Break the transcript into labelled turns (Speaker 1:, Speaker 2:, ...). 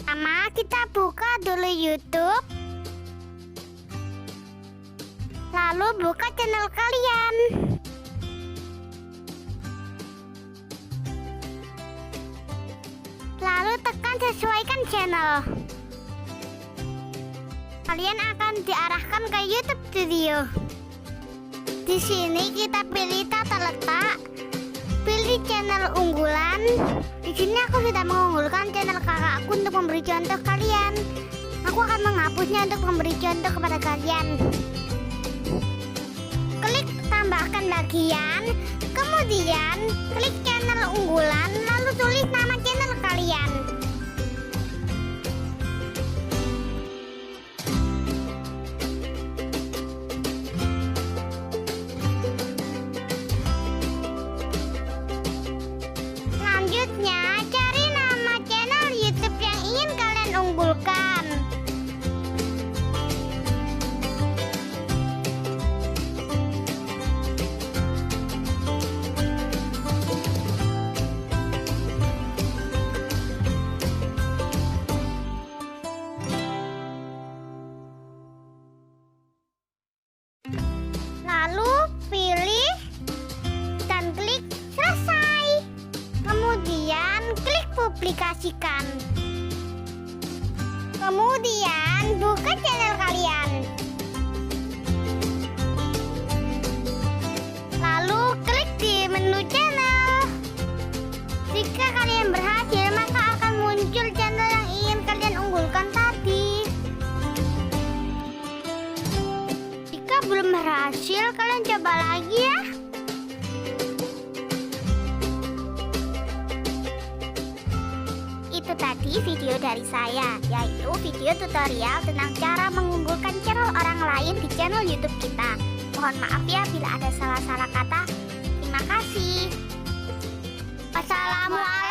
Speaker 1: Pertama, kita buka dulu YouTube. Lalu buka channel kalian. Lalu tekan sesuaikan channel. Kalian akan diarahkan ke YouTube Studio. Di sini kita pilih tata letak, pilih channel unggulan. Di sini aku sudah mengunggulkan channel kakakku untuk memberi contoh kalian. Aku akan menghapusnya untuk memberi contoh kepada kalian. Klik tambahkan bagian, kemudian klik channel unggulan, lalu tulis nama channel kalian. Selanjutnya, cari nama channel YouTube yang ingin kalian unggulkan. Lalu pilih dan klik selesai. Kemudian klik publikasikan. Kemudian buka channel kalian. Lalu klik di menu channel. Jika kalian berhasil, maka akan muncul channel yang ingin kalian unggulkan tadi. Jika belum berhasil, kalian coba lagi ya. Itu tadi video dari saya, yaitu video tutorial tentang cara mengunggulkan channel orang lain di channel YouTube kita. Mohon maaf ya bila ada salah-salah kata. Terima kasih. Wassalamualaikum.